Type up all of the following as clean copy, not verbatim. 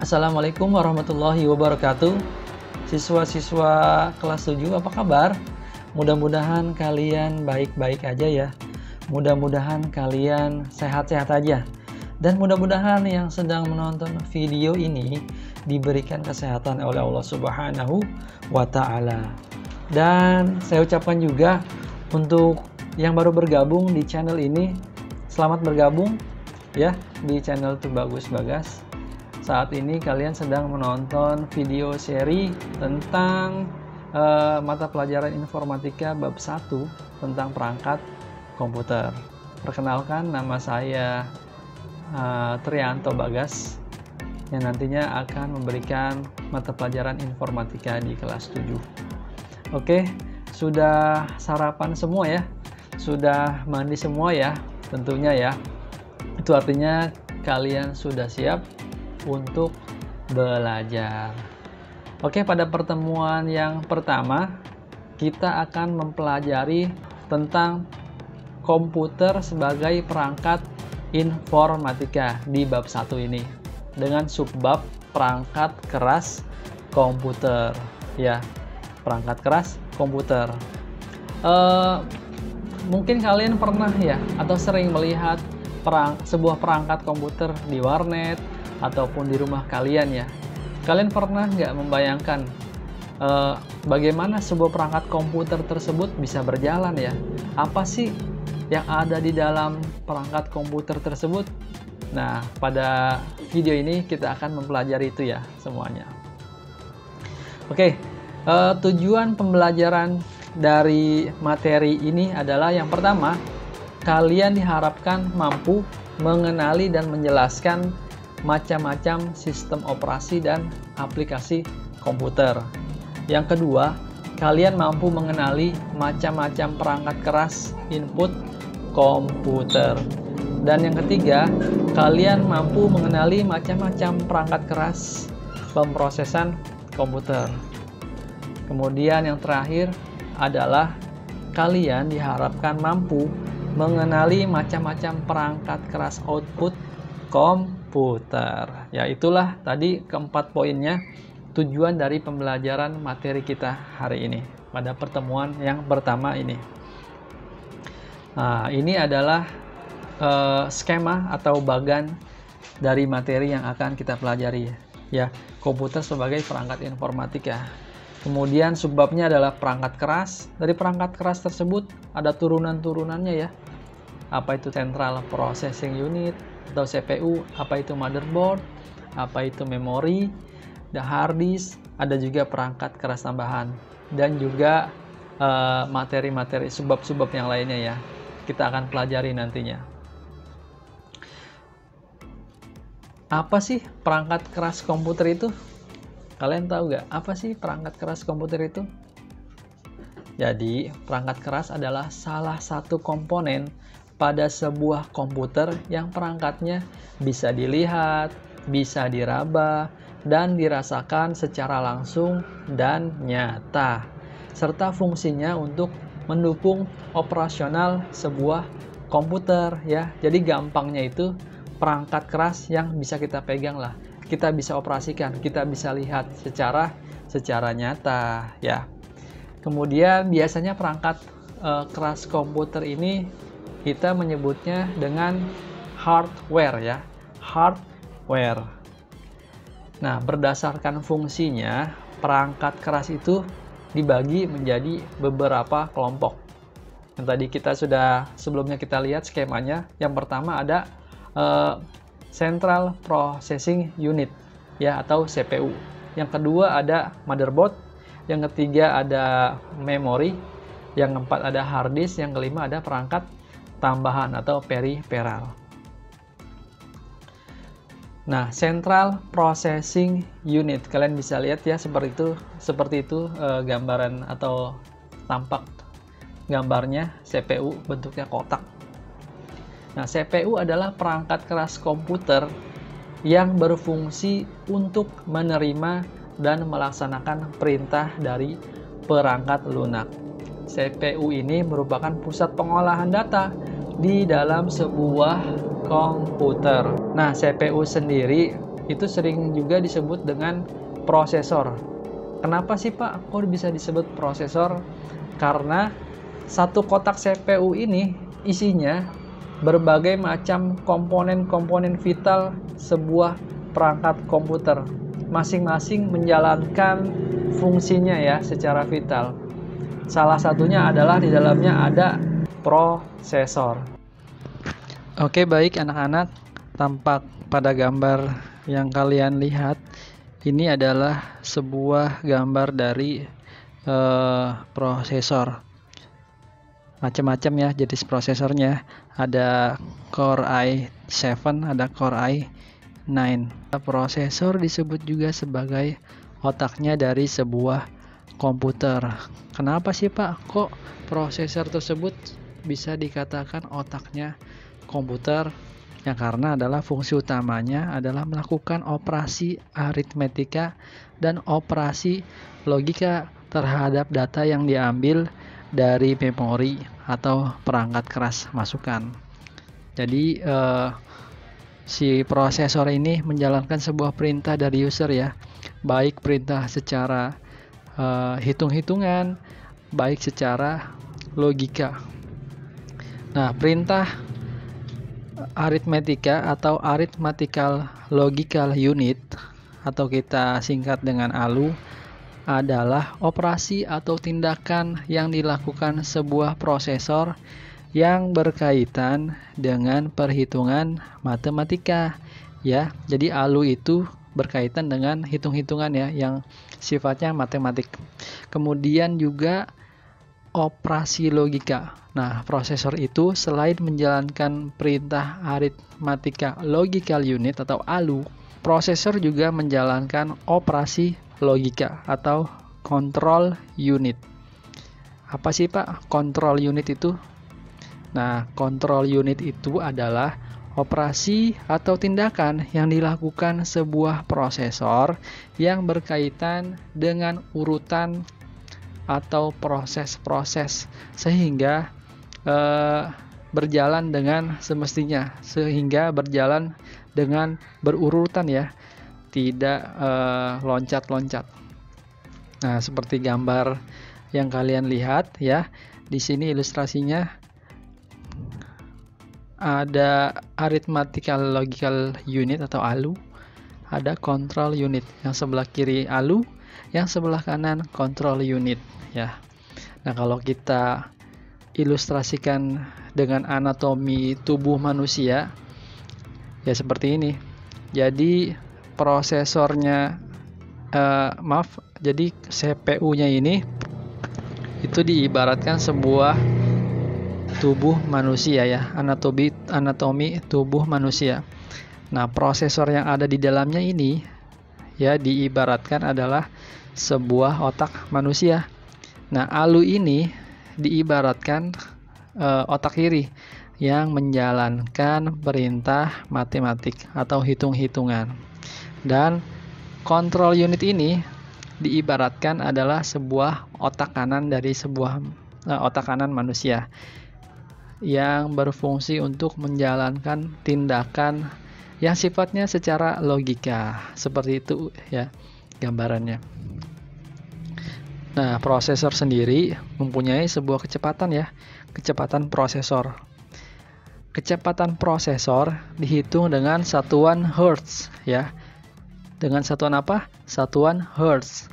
Assalamualaikum warahmatullahi wabarakatuh. Siswa-siswa kelas 7 apa kabar? Mudah-mudahan kalian baik-baik aja ya. Mudah-mudahan kalian sehat-sehat aja. Dan mudah-mudahan yang sedang menonton video ini diberikan kesehatan oleh Allah Subhanahu wa Ta'ala. Dan saya ucapkan juga untuk yang baru bergabung di channel ini, selamat bergabung ya di channel Tubagus Bagas. Saat ini kalian sedang menonton video seri tentang mata pelajaran informatika bab 1 tentang perangkat komputer. Perkenalkan, nama saya Trianto Bagas yang nantinya akan memberikan mata pelajaran informatika di kelas 7. Oke, sudah sarapan semua ya? Sudah mandi semua ya? Tentunya ya. Itu artinya kalian sudah siap untuk belajar. Oke, pada pertemuan yang pertama kita akan mempelajari tentang komputer sebagai perangkat informatika di bab 1 ini dengan subbab perangkat keras komputer ya, perangkat keras komputer. Mungkin kalian pernah ya atau sering melihat sebuah perangkat komputer di warnet ataupun di rumah kalian ya. Kalian pernah nggak membayangkan bagaimana sebuah perangkat komputer tersebut bisa berjalan ya? Apa sih yang ada di dalam perangkat komputer tersebut? Nah, pada video ini kita akan mempelajari itu ya semuanya. Oke, tujuan pembelajaran dari materi ini adalah yang pertama, kalian diharapkan mampu mengenali dan menjelaskan macam-macam sistem operasi dan aplikasi komputer. Yang kedua, kalian mampu mengenali macam-macam perangkat keras input komputer. Dan yang ketiga, kalian mampu mengenali macam-macam perangkat keras pemrosesan komputer. Kemudian yang terakhir adalah kalian diharapkan mampu mengenali macam-macam perangkat keras output komputer. Ya, itulah tadi keempat poinnya, tujuan dari pembelajaran materi kita hari ini pada pertemuan yang pertama ini. Nah, ini adalah skema atau bagan dari materi yang akan kita pelajari ya, komputer sebagai perangkat informatika. Kemudian subbabnya adalah perangkat keras. Dari perangkat keras tersebut ada turunan-turunannya ya. Apa itu Central Processing Unit atau CPU, apa itu motherboard, apa itu memori, ada hard disk, ada juga perangkat keras tambahan, dan juga materi-materi subbab-subbab yang lainnya ya. Kita akan pelajari nantinya. Apa sih perangkat keras komputer itu? Kalian tahu nggak apa sih perangkat keras komputer itu? Jadi, perangkat keras adalah salah satu komponen pada sebuah komputer yang perangkatnya bisa dilihat, bisa diraba, dan dirasakan secara langsung dan nyata, serta fungsinya untuk mendukung operasional sebuah komputer ya. Jadi gampangnya itu perangkat keras yang bisa kita pegang lah, kita bisa operasikan, kita bisa lihat secara nyata ya. Kemudian biasanya perangkat keras komputer ini kita menyebutnya dengan hardware ya, hardware. Nah, berdasarkan fungsinya, perangkat keras itu dibagi menjadi beberapa kelompok. Yang tadi kita sudah sebelumnya kita lihat skemanya. Yang pertama ada Central Processing Unit ya, atau CPU. Yang kedua ada motherboard. Yang ketiga ada memori. Yang keempat ada hard disk. Yang kelima ada perangkat tambahan atau peripheral. Nah, Central Processing Unit kalian bisa lihat ya, seperti itu gambaran atau tampak gambarnya. CPU bentuknya kotak. Nah, CPU adalah perangkat keras komputer yang berfungsi untuk menerima dan melaksanakan perintah dari perangkat lunak. CPU ini merupakan pusat pengolahan data di dalam sebuah komputer. Nah, CPU sendiri itu sering juga disebut dengan prosesor. Kenapa sih Pak kok bisa disebut prosesor? Karena satu kotak CPU ini isinya berbagai macam komponen-komponen vital sebuah perangkat komputer. Masing-masing menjalankan fungsinya ya secara vital. Salah satunya adalah di dalamnya ada prosesor. Oke, baik anak-anak, tampak pada gambar yang kalian lihat ini adalah sebuah gambar dari prosesor. Macam-macam ya jenis prosesornya. Ada Core i7, ada Core i9. Prosesor disebut juga sebagai otaknya dari sebuah komputer. Kenapa sih Pak kok prosesor tersebut bisa dikatakan otaknya komputer? Ya karena adalah fungsi utamanya adalah melakukan operasi aritmetika dan operasi logika terhadap data yang diambil dari memori atau perangkat keras masukan. Jadi si prosesor ini menjalankan sebuah perintah dari user ya, baik perintah secara hitung-hitungan, baik secara logika. Nah, perintah aritmetika atau arithmetical logical unit atau kita singkat dengan ALU adalah operasi atau tindakan yang dilakukan sebuah prosesor yang berkaitan dengan perhitungan matematika ya. Jadi ALU itu berkaitan dengan hitung-hitungan ya yang sifatnya matematik. Kemudian juga operasi logika. Nah, prosesor itu selain menjalankan perintah arithmetika logical unit atau ALU, prosesor juga menjalankan operasi logika atau control unit. Apa sih Pak control unit itu? Nah, control unit itu adalah operasi atau tindakan yang dilakukan sebuah prosesor yang berkaitan dengan urutan atau proses-proses sehingga berjalan dengan semestinya, sehingga berjalan dengan berurutan ya, tidak loncat-loncat. Nah, seperti gambar yang kalian lihat ya, di sini ilustrasinya ada arithmetical logical unit atau ALU, ada control unit, yang sebelah kiri ALU, yang sebelah kanan control unit ya. Nah, kalau kita ilustrasikan dengan anatomi tubuh manusia ya seperti ini. Jadi prosesornya jadi CPU-nya ini itu diibaratkan sebuah tubuh manusia ya, anatomi tubuh manusia. Nah, prosesor yang ada di dalamnya ini ya diibaratkan adalah sebuah otak manusia. Nah, ALU ini diibaratkan otak kiri yang menjalankan perintah matematik atau hitung-hitungan. Dan control unit ini diibaratkan adalah sebuah otak kanan dari sebuah otak kanan manusia yang berfungsi untuk menjalankan tindakan yang sifatnya secara logika. Seperti itu ya gambarannya. Nah, prosesor sendiri mempunyai sebuah kecepatan ya, kecepatan prosesor. Kecepatan prosesor dihitung dengan satuan Hertz ya. Dengan satuan apa? Satuan Hertz.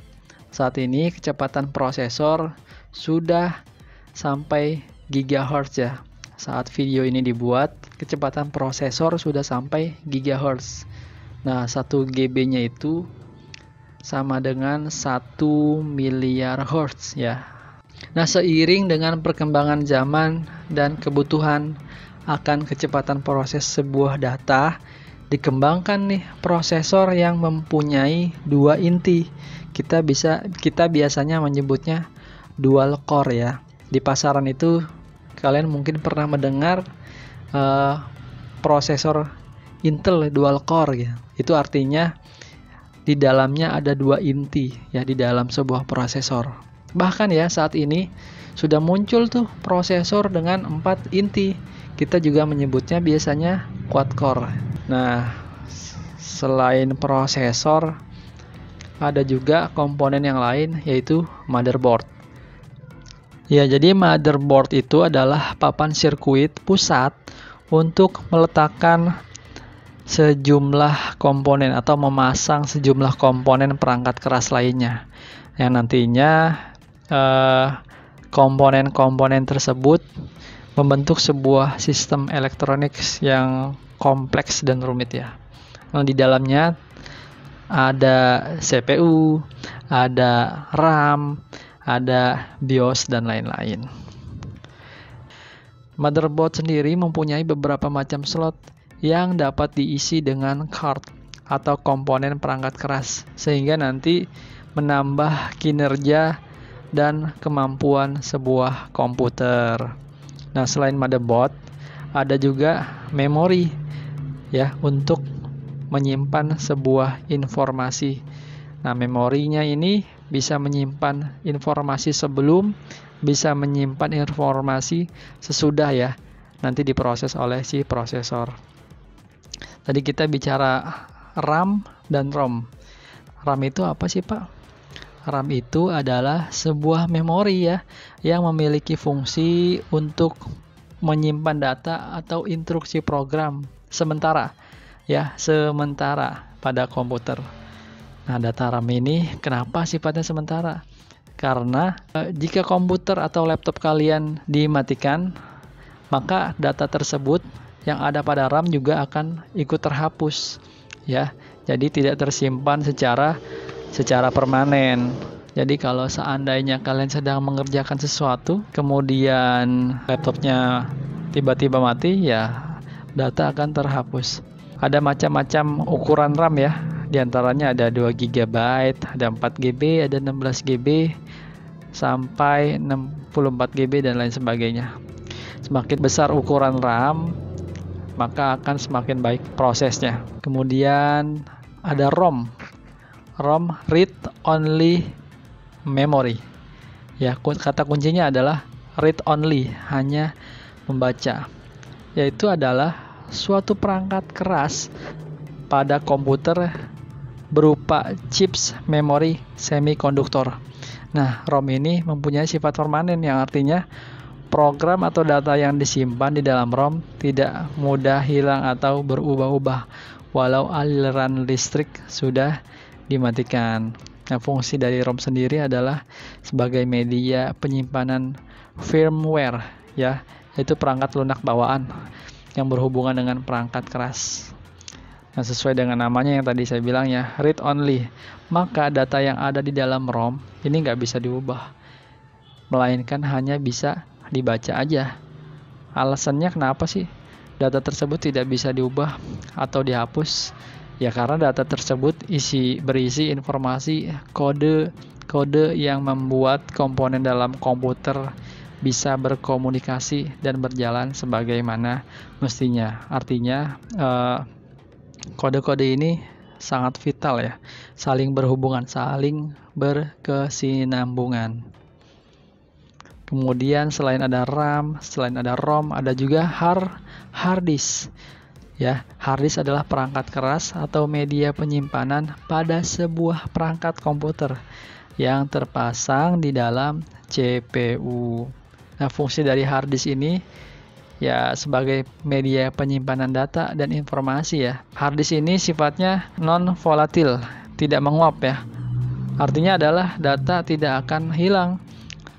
Saat ini kecepatan prosesor sudah sampai gigahertz ya. Saat video ini dibuat, kecepatan prosesor sudah sampai gigahertz. Nah, 1 GB-nya itu sama dengan 1 miliar hertz ya. Nah, seiring dengan perkembangan zaman dan kebutuhan akan kecepatan proses sebuah data, dikembangkan nih prosesor yang mempunyai 2 inti. Kita biasanya menyebutnya dual core ya. Di pasaran itu kalian mungkin pernah mendengar prosesor Intel dual core ya. Itu artinya di dalamnya ada 2 inti ya di dalam sebuah prosesor. Bahkan ya saat ini sudah muncul tuh prosesor dengan 4 inti. Kita juga menyebutnya biasanya quad core. Nah, selain prosesor, ada juga komponen yang lain yaitu motherboard. Ya, jadi motherboard itu adalah papan sirkuit pusat untuk meletakkan sejumlah komponen atau memasang sejumlah komponen perangkat keras lainnya. Yang nantinya komponen-komponen tersebut membentuk sebuah sistem elektronik yang kompleks dan rumit ya. Nah, di dalamnya ada CPU, ada RAM, ada BIOS dan lain-lain. Motherboard sendiri mempunyai beberapa macam slot yang dapat diisi dengan card atau komponen perangkat keras, sehingga nanti menambah kinerja dan kemampuan sebuah komputer. Nah, selain motherboard, ada juga memori ya untuk menyimpan sebuah informasi. Nah, memorinya ini bisa menyimpan informasi sebelum, bisa menyimpan informasi sesudah ya, nanti diproses oleh si prosesor. Tadi kita bicara RAM dan ROM. RAM itu apa sih, Pak? RAM itu adalah sebuah memori ya, yang memiliki fungsi untuk menyimpan data atau instruksi program sementara pada komputer. Nah, data RAM ini kenapa sifatnya sementara? Karena jika komputer atau laptop kalian dimatikan, maka data tersebut yang ada pada RAM juga akan ikut terhapus ya. Jadi tidak tersimpan secara permanen. Jadi kalau seandainya kalian sedang mengerjakan sesuatu, kemudian laptopnya tiba-tiba mati, ya data akan terhapus. Ada macam-macam ukuran RAM ya. Di antaranya ada 2 GB, ada 4 GB, ada 16 GB, sampai 64 GB dan lain sebagainya. Semakin besar ukuran RAM, maka akan semakin baik prosesnya. Kemudian ada ROM. ROM, read only memory. Ya, kata kuncinya adalah read only, hanya membaca. Yaitu adalah suatu perangkat keras pada komputer berupa chips memori semikonduktor. Nah, ROM ini mempunyai sifat permanen yang artinya program atau data yang disimpan di dalam ROM tidak mudah hilang atau berubah-ubah walau aliran listrik sudah dimatikan. Nah, fungsi dari ROM sendiri adalah sebagai media penyimpanan firmware ya, yaitu perangkat lunak bawaan yang berhubungan dengan perangkat keras. Nah, sesuai dengan namanya yang tadi saya bilang ya, read only, maka data yang ada di dalam ROM ini nggak bisa diubah, melainkan hanya bisa dibaca aja. Alasannya kenapa sih data tersebut tidak bisa diubah atau dihapus? Ya karena data tersebut berisi informasi kode yang membuat komponen dalam komputer bisa berkomunikasi dan berjalan sebagaimana mestinya. Artinya kode-kode ini sangat vital ya, saling berhubungan, saling berkesinambungan. Kemudian selain ada RAM, selain ada ROM, ada juga hard disk. Ya, hard disk adalah perangkat keras atau media penyimpanan pada sebuah perangkat komputer yang terpasang di dalam CPU. Nah, fungsi dari hard disk ini ya sebagai media penyimpanan data dan informasi ya. Hard disk ini sifatnya non volatil, tidak menguap ya. Artinya adalah data tidak akan hilang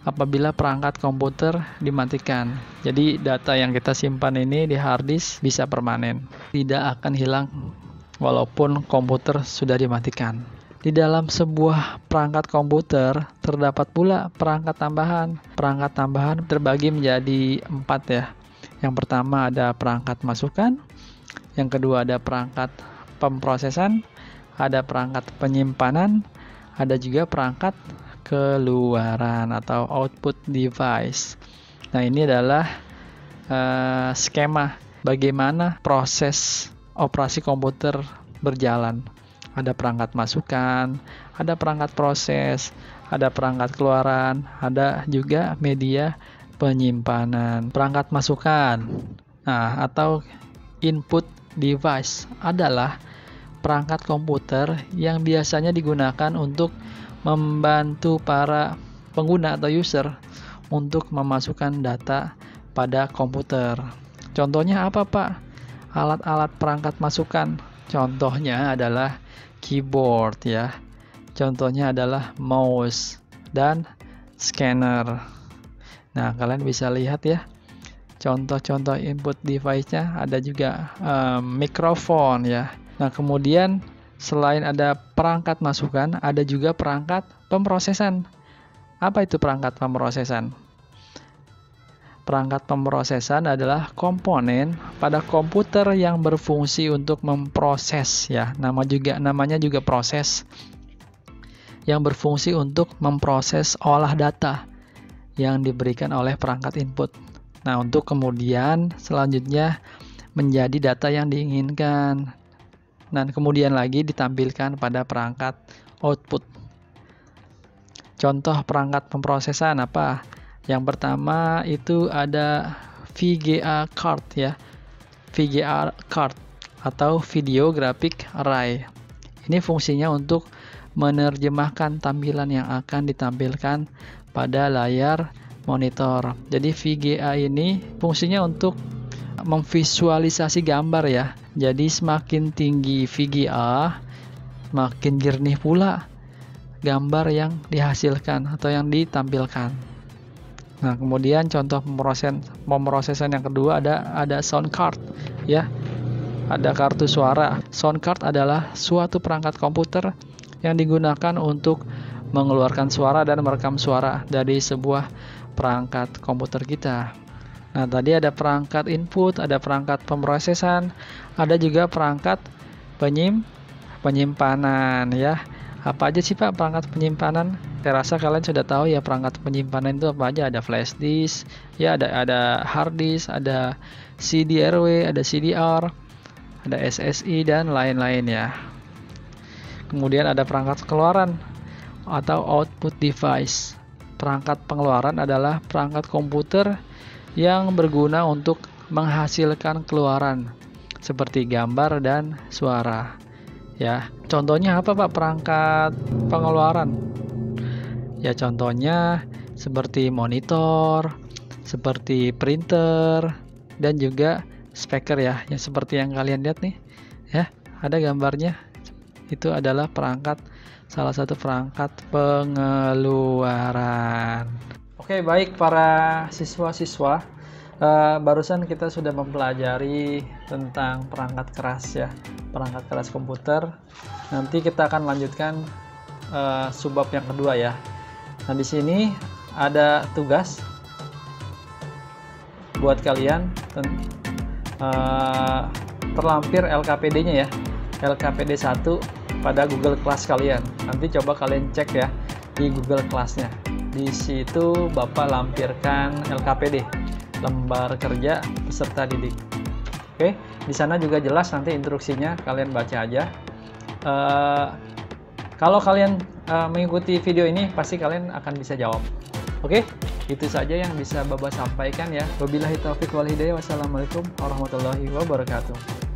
apabila perangkat komputer dimatikan. Jadi data yang kita simpan ini di hard disk bisa permanen, tidak akan hilang walaupun komputer sudah dimatikan. Di dalam sebuah perangkat komputer terdapat pula perangkat tambahan. Perangkat tambahan terbagi menjadi 4 ya. Yang pertama ada perangkat masukan, yang kedua ada perangkat pemrosesan, ada perangkat penyimpanan, ada juga perangkat keluaran atau output device. Nah, ini adalah skema bagaimana proses operasi komputer berjalan. Ada perangkat masukan, ada perangkat proses, ada perangkat keluaran, ada juga media penyimpanan. Perangkat masukan, nah, atau input device adalah perangkat komputer yang biasanya digunakan untuk membantu para pengguna atau user untuk memasukkan data pada komputer. Contohnya apa, Pak? Alat-alat perangkat masukan. Contohnya adalah keyboard ya. Contohnya adalah mouse dan scanner. Nah, kalian bisa lihat ya. Contoh-contoh input device-nya ada juga mikrofon ya. Nah, kemudian selain ada perangkat masukan, ada juga perangkat pemrosesan. Apa itu perangkat pemrosesan? Perangkat pemrosesan adalah komponen pada komputer yang berfungsi untuk memproses ya. Namanya juga proses. Yang berfungsi untuk memproses olah data yang diberikan oleh perangkat input. Nah, untuk kemudian selanjutnya menjadi data yang diinginkan. Dan kemudian lagi ditampilkan pada perangkat output. Contoh perangkat pemrosesan apa? Yang pertama itu ada VGA card ya. VGA card atau Video Graphic Array. Ini fungsinya untuk menerjemahkan tampilan yang akan ditampilkan pada layar monitor. Jadi VGA ini fungsinya untuk memvisualisasi gambar ya. Jadi semakin tinggi VGA, makin jernih pula gambar yang dihasilkan atau yang ditampilkan. Nah, kemudian contoh pemrosesan yang kedua ada sound card ya. Ada kartu suara. Sound card adalah suatu perangkat komputer yang digunakan untuk mengeluarkan suara dan merekam suara dari sebuah perangkat komputer kita. Nah, tadi ada perangkat input, ada perangkat pemrosesan, ada juga perangkat penyimpanan ya. Apa aja sih Pak perangkat penyimpanan? Saya rasa kalian sudah tahu ya perangkat penyimpanan itu apa aja. Ada flash disk, ya ada hard disk, ada CD-RW, ada CDR, ada SSI dan lain-lain ya. Kemudian ada perangkat keluaran atau output device. Perangkat pengeluaran adalah perangkat komputer yang berguna untuk menghasilkan keluaran seperti gambar dan suara. Ya, contohnya apa Pak perangkat pengeluaran? Ya, contohnya seperti monitor, seperti printer, dan juga speaker ya, yang seperti yang kalian lihat nih. Ya, ada gambarnya. Itu adalah salah satu perangkat pengeluaran. Oke, baik para siswa-siswa, barusan kita sudah mempelajari tentang perangkat keras ya, perangkat keras komputer. Nanti kita akan lanjutkan subbab yang kedua ya. Nah, di sini ada tugas buat kalian terlampir LKPD-nya ya, LKPD 1 pada Google Class kalian. Nanti coba kalian cek ya di Google Class-nya. Di situ Bapak lampirkan LKPD, lembar kerja peserta didik. Oke, di sana juga jelas nanti instruksinya, kalian baca aja. Kalau kalian mengikuti video ini, pasti kalian akan bisa jawab. Oke, itu saja yang bisa Bapak sampaikan ya. Wabillahi taufiq wal hidayah. Wassalamualaikum warahmatullahi wabarakatuh.